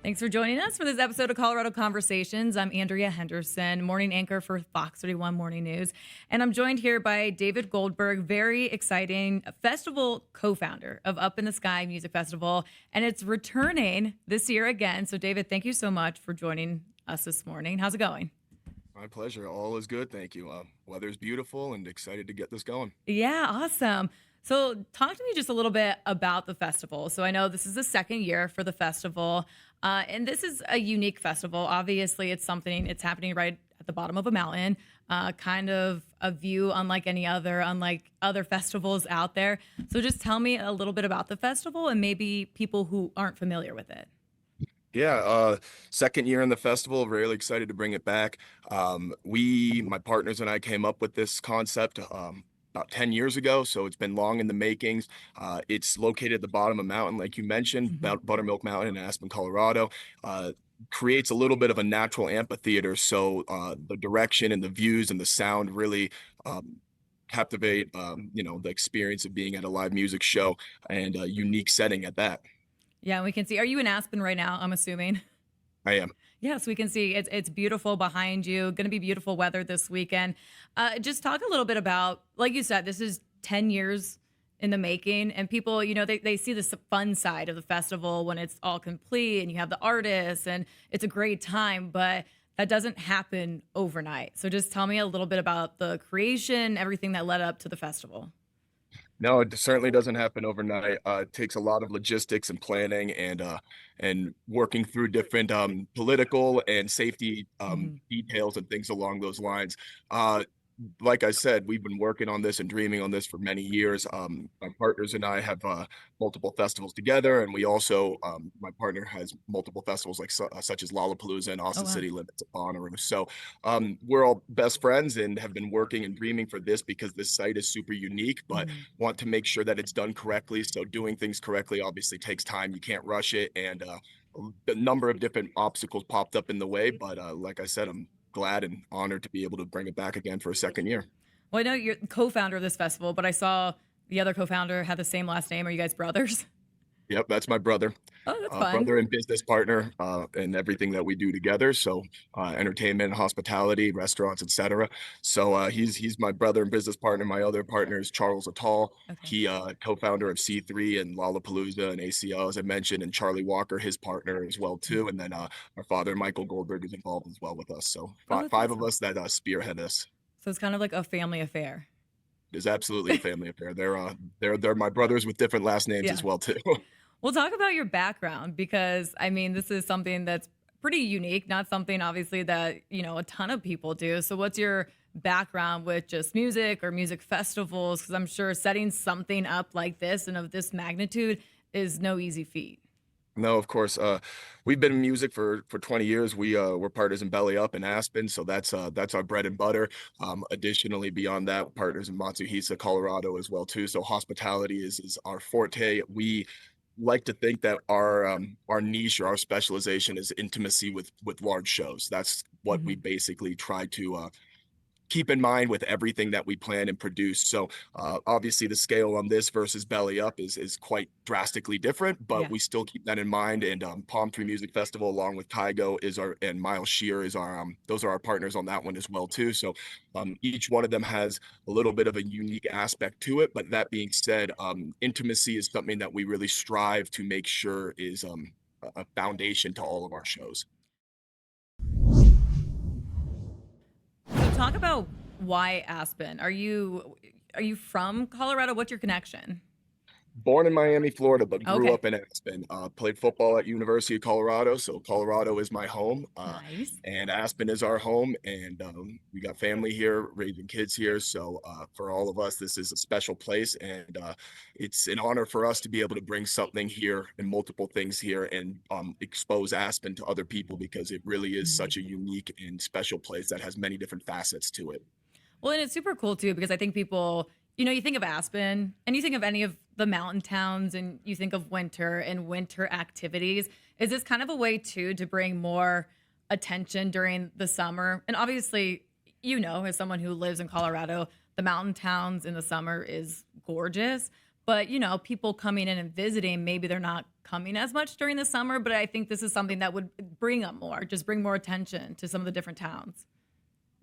Thanks for joining us for this episode of Colorado Conversations. I'm Andrea Henderson, morning anchor for FOX31 Morning News. And I'm joined here by David Goldberg, very exciting festival co-founder of Up in the Sky Music Festival. And it's returning this year again. So David, thank you so much for joining us this morning. How's it going? My pleasure. All is good. Thank you. Weather's beautiful and excited to get this going. Yeah, awesome. So talk to me just a little bit about the festival. So I know this is the second year for the festival, and this is a unique festival. Obviously, it's happening right at the bottom of a mountain, kind of a view unlike any other, unlike other festivals out there. So just tell me a little bit about the festival and maybe people who aren't familiar with it. Yeah, second year in the festival, really excited to bring it back. My partners and I came up with this concept about 10 years ago, so it's been long in the makings. It's located at the bottom of a mountain, like you mentioned, Mhm. Buttermilk Mountain in Aspen, Colorado. Creates a little bit of a natural amphitheater, so the direction and the views and the sound really captivate, the experience of being at a live music show and a unique setting at that. Yeah, we can see. Are you in Aspen right now? I'm assuming. I am. Yes, we can see it's beautiful behind you. Going to be beautiful weather this weekend. Just talk a little bit about, like you said, this is 10 years in the making, and people, they see the fun side of the festival when it's all complete and you have the artists and it's a great time, but that doesn't happen overnight. So just tell me a little bit about the creation, everything that led up to the festival. No, it certainly doesn't happen overnight. It takes a lot of logistics and planning and working through different political and safety Hmm. details and things along those lines. Uh, like I said, we've been working on this and dreaming on this for many years. My partners and I have multiple festivals together, and we also, my partner has multiple festivals such as Lollapalooza and Oh, Austin wow. City Limits at Bonnaroo. So we're all best friends and have been working and dreaming for this because this site is super unique, but Mhm. want to make sure that it's done correctly. So doing things correctly obviously takes time. You can't rush it, and a number of different obstacles popped up in the way. But like I said, I'm glad and honored to be able to bring it back again for a second year. Well, I know you're the co-founder of this festival, but I saw the other co-founder had the same last name. Are you guys brothers? Yep, that's my brother. Oh, that's fun. Brother and business partner, and everything that we do together. So, entertainment, hospitality, restaurants, etc. So, he's my brother and business partner. My other partner is Charles Attal. Okay. He co-founder of C3 and Lollapalooza and ACL, as I mentioned, and Charlie Walker, his partner as well too. And then our father, Michael Goldberg, is involved as well with us. So, Oh, five, that's five of awesome. us that spearhead this. So it's kind of like a family affair. It is absolutely a family affair. They're my brothers with different last names as Yeah. well too. We'll talk about your background because I mean, this is something that's pretty unique, not something obviously that, a ton of people do. So what's your background with just music or music festivals? Because I'm sure setting something up like this and of this magnitude is no easy feat. No, of course. We've been in music for 20 years. We're partners in Belly Up in Aspen, so that's our bread and butter. Additionally, beyond that, partners in Matsuhisa, Colorado as well too. So hospitality is our forte. We like to think that our niche or our specialization is intimacy with large shows. That's what we Mhm. basically try to keep in mind with everything that we plan and produce. So obviously the scale on this versus Belly Up is quite drastically different, but Yeah. we still keep that in mind. And Palm Tree Music Festival, along with Kygo, is our and Miles Shear is our those are our partners on that one as well too. So each one of them has a little bit of a unique aspect to it. But that being said, intimacy is something that we really strive to make sure is a foundation to all of our shows. So talk about why Aspen. Are you from Colorado? What's your connection? Born in Miami, Florida, but grew Okay. up in Aspen. Played football at University of Colorado, so Colorado is my home, Nice. and Aspen is our home. And we got family here, raising kids here. So for all of us, this is a special place, and it's an honor for us to be able to bring something here and multiple things here and expose Aspen to other people because it really is Mhm. such a unique and special place that has many different facets to it. Well, and it's super cool too because I think people, you think of Aspen and you think of any of the mountain towns and you think of winter and winter activities. Is this kind of a way too to bring more attention during the summer? And obviously, as someone who lives in Colorado, the mountain towns in the summer is gorgeous. But, people coming in and visiting, maybe they're not coming as much during the summer, but I think this is something that would bring them more, just bring more attention to some of the different towns.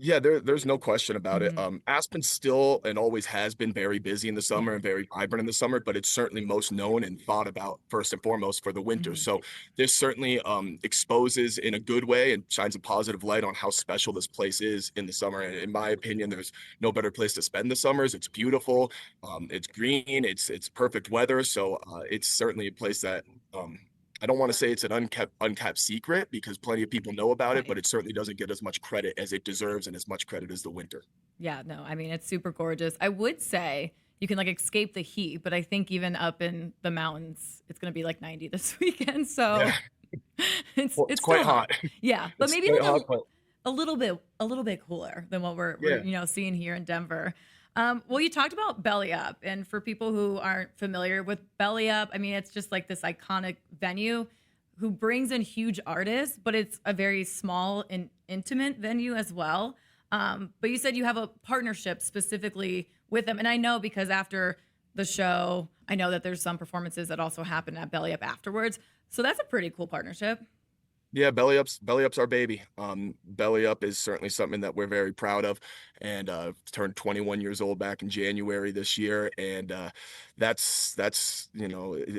Yeah, there's no question about it. Mhm. Aspen's still and always has been very busy in the Yeah. summer and very vibrant in the summer, but it's certainly most known and thought about first and foremost for the winter. Mhm. So this certainly exposes in a good way and shines a positive light on how special this place is in the summer. And in my opinion, there's no better place to spend the summers. It's beautiful, it's green, it's perfect weather. So it's certainly a place that I don't want to say it's an unkept secret because plenty of people know about it, Right. but it certainly doesn't get as much credit as it deserves and as much credit as the winter. Yeah, no, I mean, it's super gorgeous. I would say you can, like, escape the heat, but I think even up in the mountains, it's gonna be, like, 90 this weekend, so Yeah, it's well, it's it's quite still hot. hot. Yeah, but It's maybe, quite like, hot, but a little bit cooler than what we're, yeah. seeing here in Denver. Well, you talked about Belly Up, and for people who aren't familiar with Belly Up, I mean, it's just, like, this iconic venue who brings in huge artists, but it's a very small and intimate venue as well. But you said you have a partnership specifically with them. And I know because after the show, I know that there's some performances that also happen at Belly Up afterwards. So that's a pretty cool partnership. Yeah, belly up's our baby. Belly up is certainly something that we're very proud of, and turned 21 years old back in January this year, and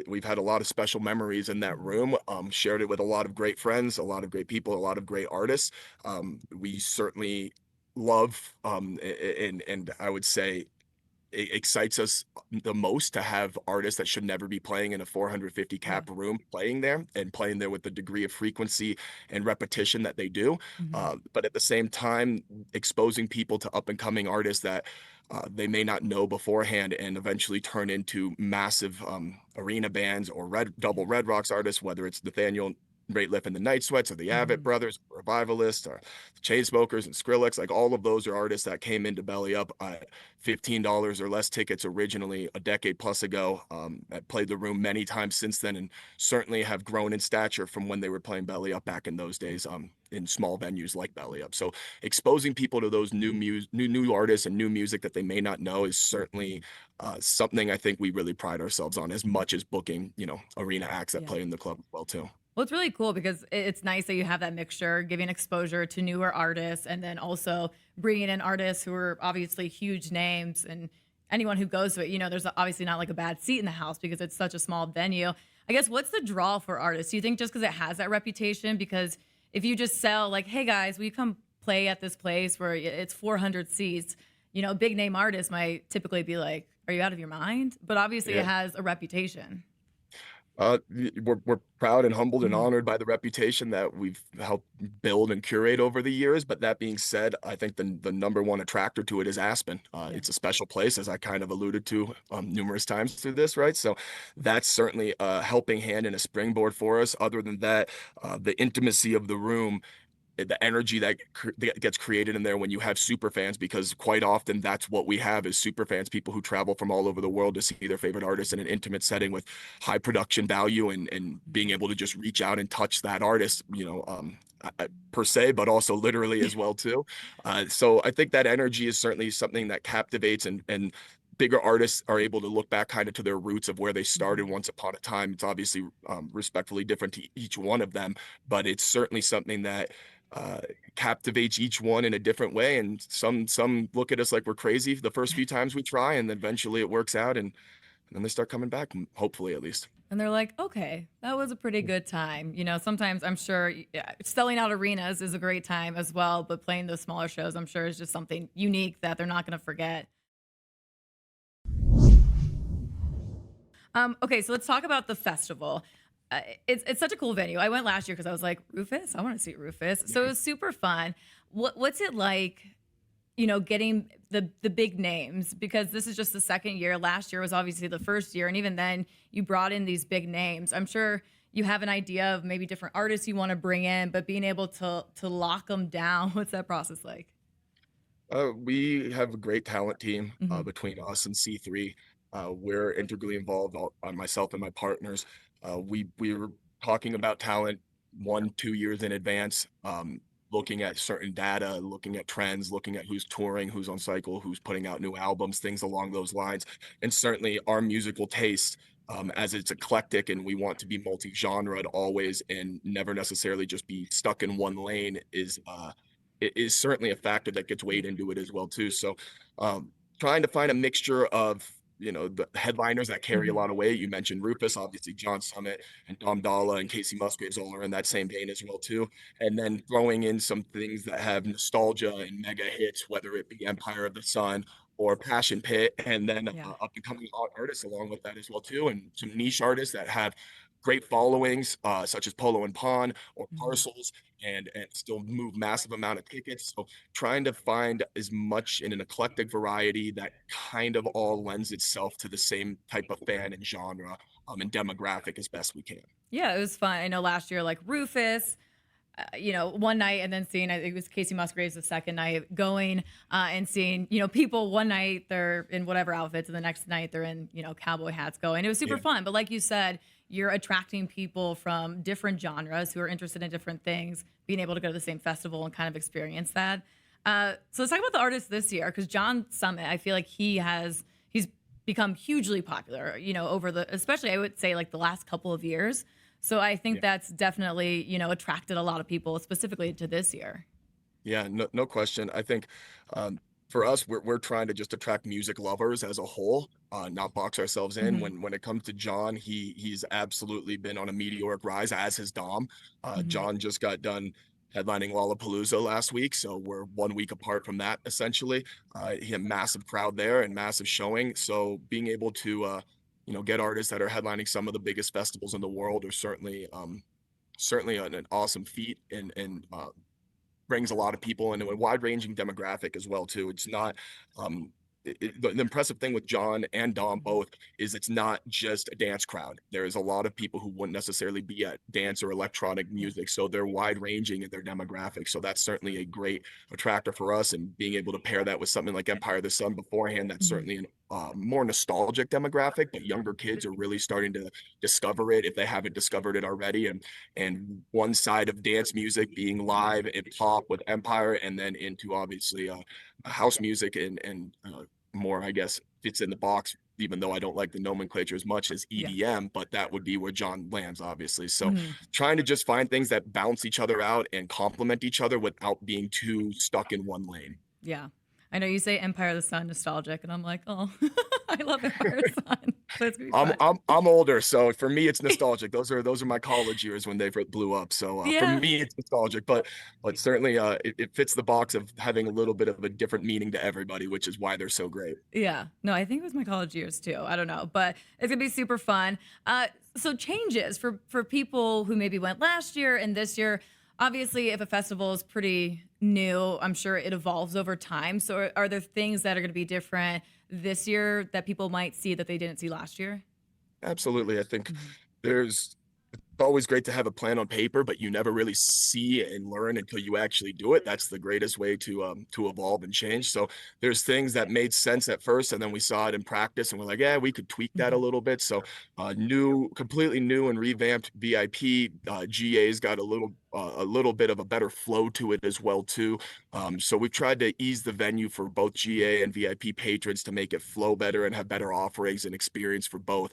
we've had a lot of special memories in that Mhm. room. Shared it with a lot of great friends, a lot of great people, a lot of great artists. We certainly love and I would say it excites us the most to have artists that should never be playing in a 450 Yeah. cap room playing there and playing there with the degree of frequency and repetition that they do. Mhm. But at the same time, exposing people to up and coming artists that they may not know beforehand and eventually turn into massive arena bands or double Red Rocks artists, whether it's Nathaniel Rateliff and the Night Sweats or the Avett Mhm. Brothers, Revivalists, or the Chainsmokers and Skrillex. Like all of those are artists that came into Belly Up. $15 or less tickets originally a decade plus ago. I've played the room many times since then and certainly have grown in stature from when they were playing Belly Up back in those days in small venues like Belly Up. So exposing people to those new artists and new music that they may not know is certainly something I think we really pride ourselves on as much as booking, arena acts that Yeah. play in the club as well too. Well, it's really cool because it's nice that you have that mixture, giving exposure to newer artists, and then also bringing in artists who are obviously huge names. And anyone who goes to it, there's obviously not like a bad seat in the house because it's such a small venue. I guess what's the draw for artists? Do you think just because it has that reputation? Because if you just sell like, "Hey guys, will you come play at this place where it's 400 seats?" Big name artists might typically be like, "Are you out of your mind?" But obviously, it Yeah. has a reputation. We're proud and humbled and Mhm. honored by the reputation that we've helped build and curate over the years. But that being said, I think the number one attractor to it is Aspen. Yeah. It's a special place, as I kind of alluded to numerous times through this, right? So that's certainly a helping hand and a springboard for us. Other than that, the intimacy of the room, the energy that gets created in there when you have super fans, because quite often that's what we have is super fans, people who travel from all over the world to see their favorite artists in an intimate setting with high production value and being able to just reach out and touch that artist, per se, but also literally as well too. So I think that energy is certainly something that captivates and bigger artists are able to look back kind of to their roots of where they started Mhm. once upon a time. It's obviously respectfully different to each one of them, but it's certainly something that uh, captivates each one in a different way. And some look at us like we're crazy the first few times we try, and then eventually it works out, and then they start coming back, hopefully at least. And they're like, okay, that was a pretty good time. Sometimes I'm sure yeah, selling out arenas is a great time as well, but playing those smaller shows, I'm sure is just something unique that they're not going to forget. Okay, so let's talk about the festival. It's such a cool venue. I went last year because I was like, Rufus, I want to see Rufus. So it was super fun. What's it like? Getting the big names because this is just the second year. Last year was obviously the first year, and even then, you brought in these big names. I'm sure you have an idea of maybe different artists you want to bring in, but being able to lock them down, what's that process like? We have a great talent team Hmm. between us and C3. We're integrally involved, myself and my partners. We were talking about talent 1, 2 years in advance. looking at certain data, looking at trends, looking at who's touring, who's on cycle, who's putting out new albums, things along those lines. And certainly our musical taste, as it's eclectic and we want to be multi-genre always and never necessarily just be stuck in one lane, it is certainly a factor that gets weighed into it as well too. So um, trying to find a mixture of the headliners that carry a Mhm. lot of weight. You mentioned Rufus, obviously John Summit and Dom Dalla and Casey Musgraves all are in that same vein as well too. And then throwing in some things that have nostalgia and mega hits, whether it be Empire of the Sun or Passion Pit, and then Yeah. up and coming artists along with that as well too, and some niche artists that have great followings, such as Polo and Pawn or Mhm. Parcels, and still move massive amount of tickets. So trying to find as much in an eclectic variety that kind of all lends itself to the same type of fan and genre, and demographic as best we can. Yeah, it was fun. I know last year, like Rufus, one night and then seeing, I think it was Casey Musgraves the second night going and seeing, people one night they're in whatever outfits and the next night they're in, cowboy hats going. It was super Yeah. fun. But like you said, you're attracting people from different genres who are interested in different things, being able to go to the same festival and kind of experience that. So let's talk about the artists this year because John Summit, I feel like he's become hugely popular, over especially I would say like the last couple of years. So I think Yeah. that's definitely, attracted a lot of people specifically to this year. Yeah, no question. I think um, for us, we're trying to just attract music lovers as a whole, not box ourselves in. Mhm, When it comes to John, he's absolutely been on a meteoric rise, as has Dom. mhm. John just got done headlining Lollapalooza last week, so we're 1 week apart from that essentially. He had a massive crowd there and massive showing. So being able to get artists that are headlining some of the biggest festivals in the world are certainly an awesome feat and brings a lot of people into a wide-ranging demographic as well too. It's not the impressive thing with John and Dom both is it's not just a dance crowd. There's a lot of people who wouldn't necessarily be at dance or electronic Yeah. music, so they're wide-ranging in their demographic. So that's certainly a great attractor for us, and being able to pair that with something like Empire of the Sun beforehand, that's Mhm. certainly an more nostalgic demographic, but younger kids are really starting to discover it if they haven't discovered it already. And one side of dance music being live and pop with Empire, and then into obviously house music and more, I guess, fits in the box. Even though I don't like the nomenclature as much as Yeah. EDM, but that would be where John lands, obviously. So, Mhm. trying to just find things that bounce each other out and complement each other without being too stuck in one lane. Yeah. I know you say Empire of the Sun nostalgic, and I'm like, oh, I love Empire of the Sun. So it's gonna be I'm fun. I'm I'm older, so for me it's nostalgic. Those are my college years when they blew up. So for Yeah. me it's nostalgic, but certainly it fits the box of having a little bit of a different meaning to everybody, which is why they're so great. Yeah. No, I think it was my college years too. I don't know, but it's gonna be super fun. So changes for people who maybe went last year and this year. Obviously, if a festival is pretty new, I'm sure it evolves over time. So are there things that are gonna be different this year that people might see that they didn't see last year? Absolutely. I think Mhm. there's it's always great to have a plan on paper, but you never really see and learn until you actually do it. That's the greatest way to evolve and change. So there's things that made sense at first, and then we saw it in practice, and we're like, yeah, we could tweak that a Mhm. little bit. So completely new and revamped VIP GA's got a little bit of a better flow to it as well too. So we've tried to ease the venue for both GA and VIP patrons to make it flow better and have better offerings and experience for both.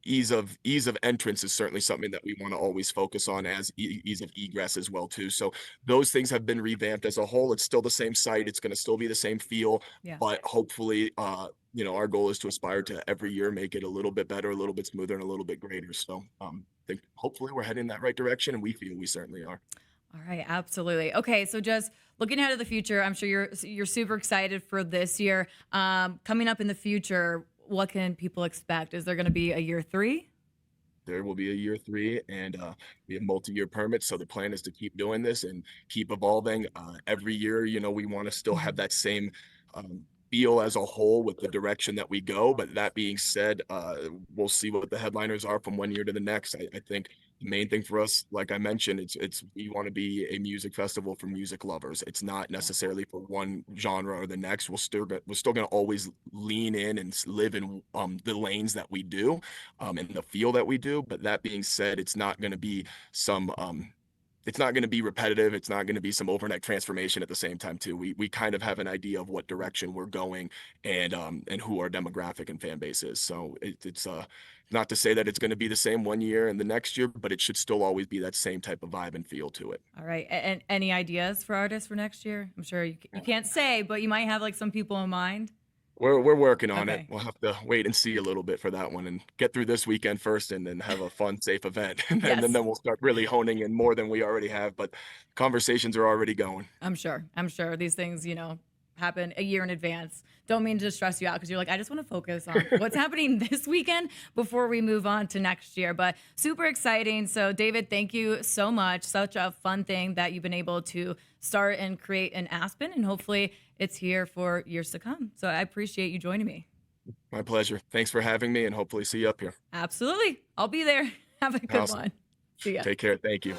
Ease of entrance is certainly something that we want to always focus on, as ease of egress as well too. So those things have been revamped as a whole. It's still the same site. It's going to still be the same feel, Yeah. but hopefully, our goal is to aspire to every year make it a little bit better, a little bit smoother, and a little bit greater. So I think hopefully we're heading in that right direction, and we feel we certainly are. All right, absolutely. Okay, so just looking ahead to the future, I'm sure you're super excited for this year. Coming up in the future, what can people expect? Is there going to be a year three? There will be a year three, and we have multi-year permits. So the plan is to keep doing this and keep evolving. Every year, we want to still have Mhm. that same feel as a whole with the direction that we go. But that being said, we'll see what the headliners are from one year to the next. I think the main thing for us, like I mentioned, it's we want to be a music festival for music lovers. It's not Yeah. necessarily for one genre or the next. We're still going to always lean in and live in the lanes that we do, and the feel that we do. But that being said, it's not going to be some it's not going to be repetitive. It's not going to be some overnight transformation at the same time too. We kind of have an idea of what direction we're going and who our demographic and fan base is. So it's not to say that it's going to be the same one year and the next year, but it should still always be that same type of vibe and feel to it. All right. And any ideas for artists for next year? I'm sure you can't say, but you might have like some people in mind. We're working on it. Okay. We'll have to wait and see a little bit for that one and get through this weekend first and then have a fun, safe event. And then Yes. we'll start really honing in more than we already have. But conversations are already going. I'm sure. I'm sure these things, happen a year in advance. Don't mean to stress you out because you're like, I just want to focus on what's happening this weekend before we move on to next year. But super exciting. So, David, thank you so much. Such a fun thing that you've been able to start and create in Aspen, and hopefully it's here for years to come. So, I appreciate you joining me. My pleasure. Thanks for having me and hopefully see you up here. Absolutely. I'll be there. Have a good Awesome. one. See ya. Take care. Thank you.